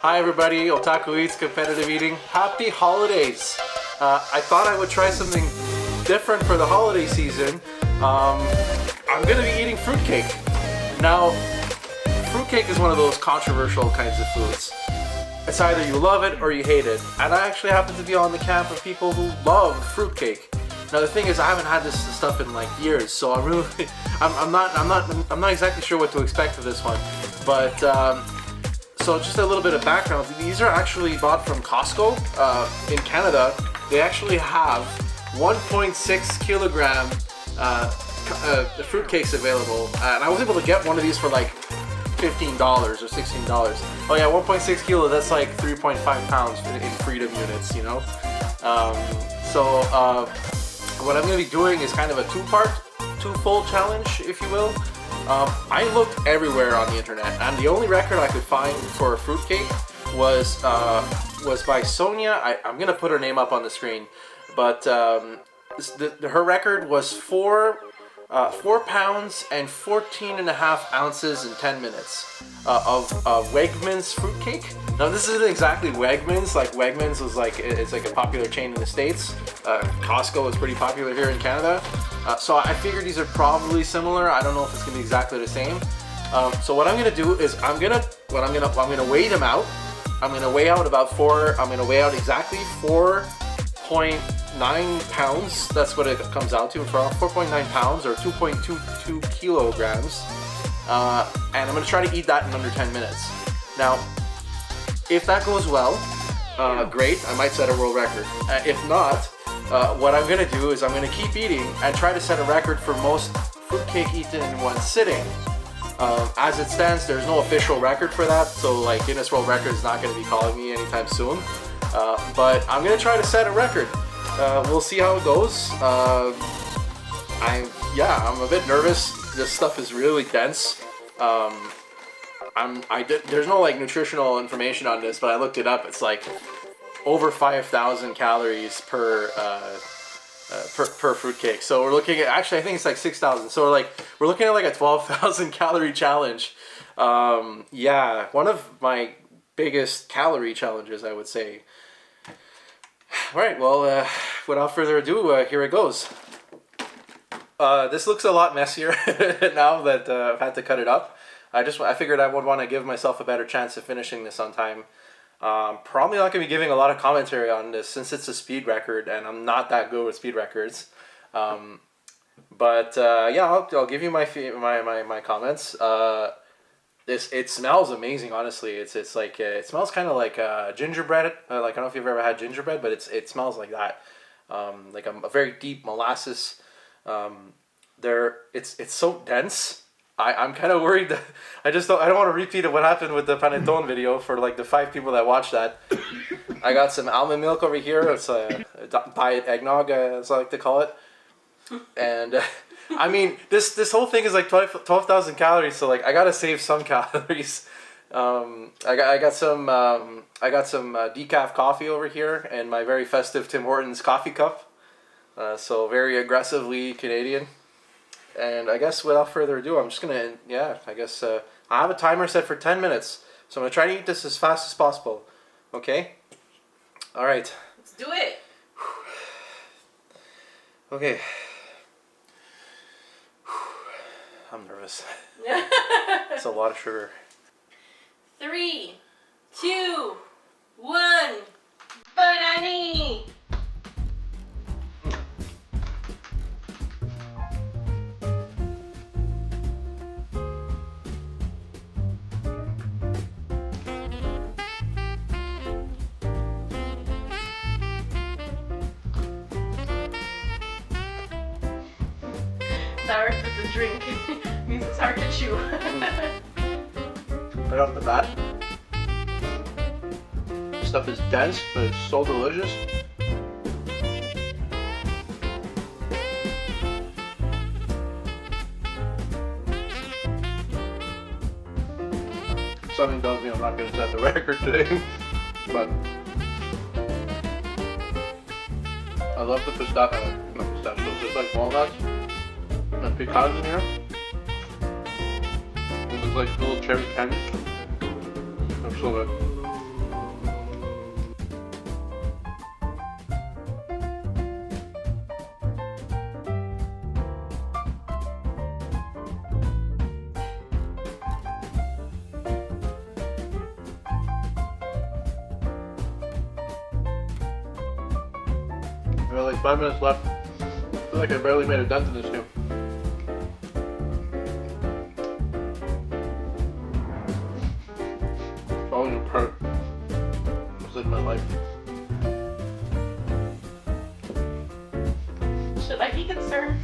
Hi everybody, Otaku Eats, Competitive Eating. Happy holidays! I thought I would try something different for the holiday season. I'm gonna be eating fruitcake. Now, fruitcake is one of those controversial kinds of foods. It's either you love it or you hate it. And I actually happen to be on the camp of people who love fruitcake. Now the thing is, I haven't had this stuff in like years, so I'm not exactly sure what to expect for this one. But so just a little bit of background. These are actually bought from Costco in Canada. They actually have 1.6 kilogram fruitcakes available, and I was able to get one of these for like $15 or $16. Oh yeah, 1.6 kilo. That's like 3.5 pounds in freedom units, you know. What I'm going to be doing is kind of a two-fold challenge, if you will. I looked everywhere on the internet, and the only record I could find for a fruitcake was by Sonia. I'm gonna put her name up on the screen, but her record was 4 pounds and 14.5 ounces in 10 minutes of Wegmans fruitcake. Now this isn't exactly Wegmans. Like Wegmans was it's like a popular chain in the States. Costco is pretty popular here in Canada. So I figured these are probably similar. I don't know if it's gonna be exactly the same. So what I'm gonna do is I'm gonna weigh them out. I'm gonna weigh out exactly 4.9 pounds. That's what it comes out to, for 4.9 pounds or 2.22 kilograms. And I'm gonna try to eat that in under 10 minutes. Now, if that goes well, great, I might set a world record. If not, what I'm gonna do is I'm gonna keep eating and try to set a record for most fruitcake eaten in one sitting. As it stands, there's no official record for that, so like Guinness World Record is not gonna be calling me anytime soon. But I'm gonna try to set a record. We'll see how it goes. I'm a bit nervous. This stuff is really dense. There's no like nutritional information on this, but I looked it up. It's like over 5,000 calories per fruitcake. So we're looking at, actually I think it's like 6,000. So we're looking at like a 12,000 calorie challenge. Yeah, one of my biggest calorie challenges, I would say. All right, well, without further ado, here it goes. This looks a lot messier now that I've had to cut it up. I figured I would want to give myself a better chance of finishing this on time. Probably not going to be giving a lot of commentary on this since it's a speed record, and I'm not that good with speed records. But yeah, I'll give you my comments. It smells amazing, honestly. It's like it smells kind of like gingerbread. Like I don't know if you've ever had gingerbread, but it smells like that. Like a very deep molasses. It's so dense. I'm kind of worried that I don't want to repeat what happened with the panettone video for like the 5 people that watched that. I got some almond milk over here. It's a diet eggnog, as I like to call it. And I mean, this whole thing is like 12,000 calories, so like I gotta save some calories. I got some decaf coffee over here and my very festive Tim Hortons coffee cup. So very aggressively Canadian. And I guess without further ado, I'm just gonna, I have a timer set for 10 minutes. So I'm gonna try to eat this as fast as possible. Okay? All right. Let's do it. Okay. I'm nervous. It's a lot of sugar. 3, 2, 1. Banani! Sour with the drink means it's hard to chew. Right off the bat, stuff is dense, but it's so delicious. Something tells me I'm not going to set the record today, but I love the pistachios, just like walnuts and pecans in here. like little cherry candy. They're so good. We have like 5 minutes left. I feel like I barely made a dent in this game. Falling apart. It's like my life. Should I be concerned?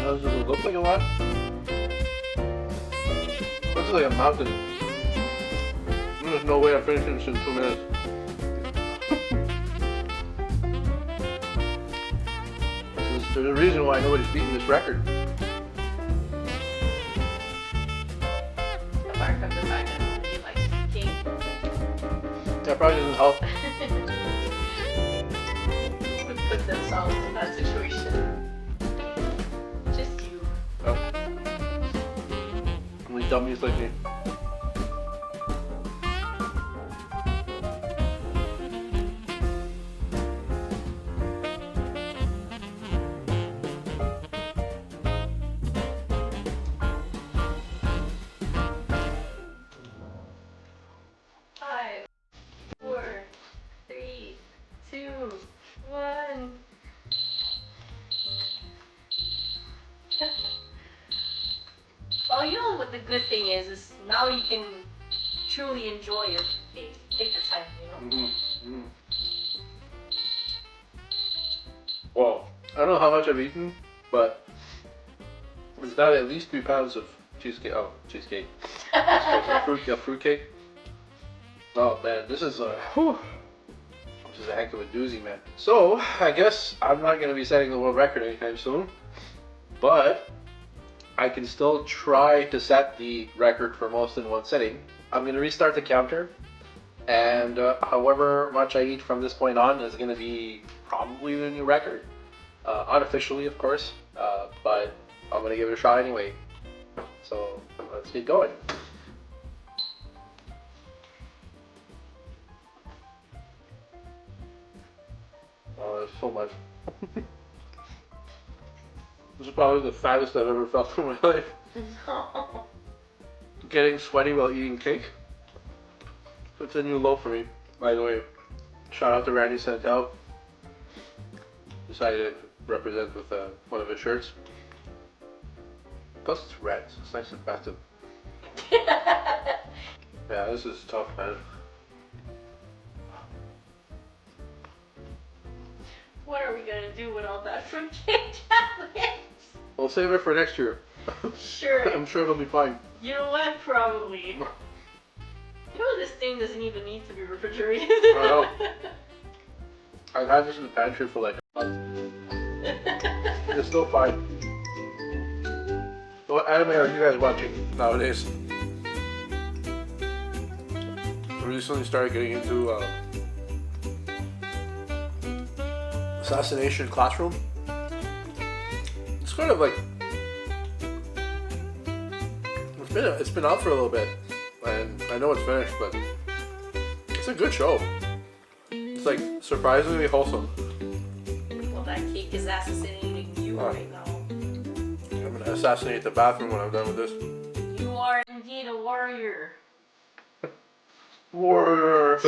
Does it look like a lot? Looks like a mountain. There's no way I'm finishing this in 2 minutes. There's a reason why nobody's beaten this record. Apart from the fact that nobody likes cake. That probably doesn't help. Would put themselves in that situation. Just you. Oh. Only dummies like me. Five, 4, 3, 2, 1. Well, you know what the good thing is now you can truly enjoy your cake. Take the time, you know. Well, I don't know how much I've eaten, but it's not at least 3 pounds of cheesecake. Oh, cheesecake. Fruitcake. Oh man, this is a heck of a doozy, man. So I guess I'm not gonna be setting the world record anytime soon, but I can still try to set the record for most in one sitting. I'm gonna restart the counter, and however much I eat from this point on is gonna be probably the new record, unofficially, of course. But I'm gonna give it a shot anyway. So let's get going. Oh, there's so much. This is probably the fattest I've ever felt in my life. No. Getting sweaty while eating cake. It's a new low for me, by the way. Shout out to Randy sent out. Decided to represent with one of his shirts. Plus it's red, so it's nice and festive. Yeah, this is tough, man. What are we gonna do with all that fruitcake chocolate? We'll save it for next year. Sure. I'm sure it'll be fine. You know what? Probably. You know this thing doesn't even need to be refrigerated. I know. I've had this in the pantry for like a month. It's still fine. What anime are you guys watching nowadays? I recently started getting into Assassination Classroom. It's kind of like it's been out for a little bit, and I know it's finished, but it's a good show. It's like surprisingly wholesome. Well, that cake is assassinating you right now. I'm gonna assassinate the bathroom when I'm done with this. You are indeed a warrior. Warrior.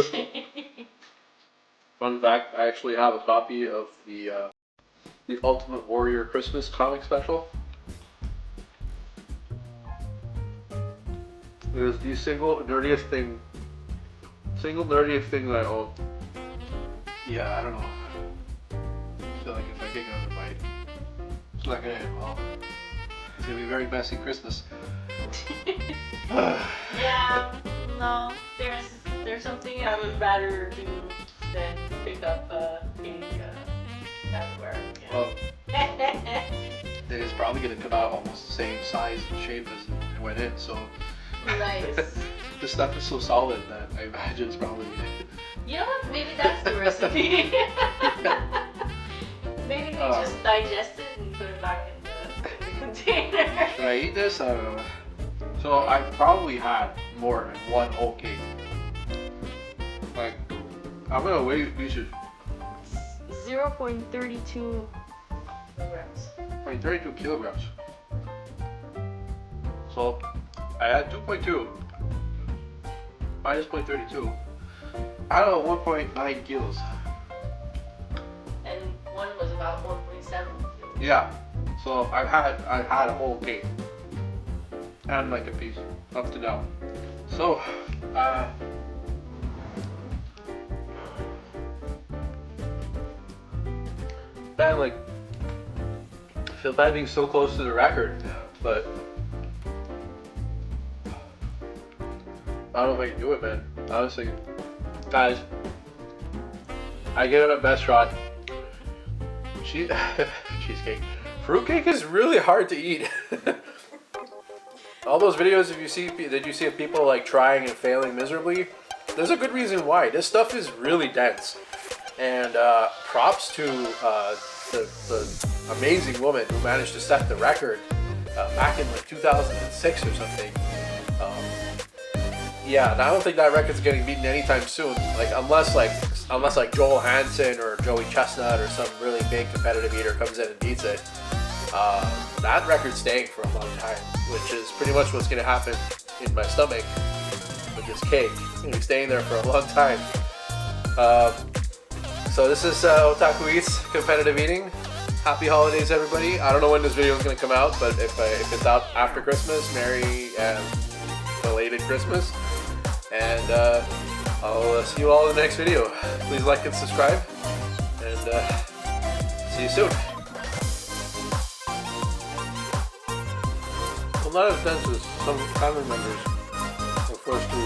Fun fact: I actually have a copy of the Ultimate Warrior Christmas comic special. It is the single nerdiest thing that I own. Yeah, I don't know. I feel like if I take another bite, it's not gonna end well. It's gonna be a very messy Christmas. Yeah, no, there's something I would rather do then pick up cake everywhere. Well, it is probably gonna come out almost the same size and shape as it went in. So Nice. the stuff is so solid that I imagine it's probably. You know what? Maybe that's the recipe. Maybe they just digest it and put it back in the container. Should I eat this? I don't know. So I probably had more than one whole cake. Like, I'm gonna wait. We should. 0.32 kilograms. 32 kilograms. So I had 2.2 minus 0.32. I don't know, 1.9 kilos. And one was about 1.7. Yeah. So I had a whole cake and like a piece up to now. So man, like I feel bad being so close to the record, but I don't know if I can do it, man. Honestly, guys, I give it a best shot. Cheesecake. Fruitcake is really hard to eat. All those videos that you see of people like trying and failing miserably, there's a good reason why. This stuff is really dense. And props to the amazing woman who managed to set the record back in like 2006 or something. Yeah, and I don't think that record's getting beaten anytime soon. Like unless Joel Hansen or Joey Chestnut or some really big competitive eater comes in and beats it. That record's staying for a long time, which is pretty much what's gonna happen in my stomach with this cake. It's gonna be staying there for a long time. So this is Otaku Eats Competitive Eating. Happy holidays, everybody. I don't know when this video is gonna come out, but if it's out after Christmas, Merry and belated Christmas. And I'll see you all in the next video. Please like and subscribe, and see you soon. Well, not as dense as some family members are forced to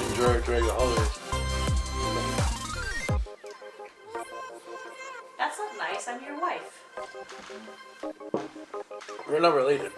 enjoy during the holidays. That's not nice. I'm your wife. We're not related.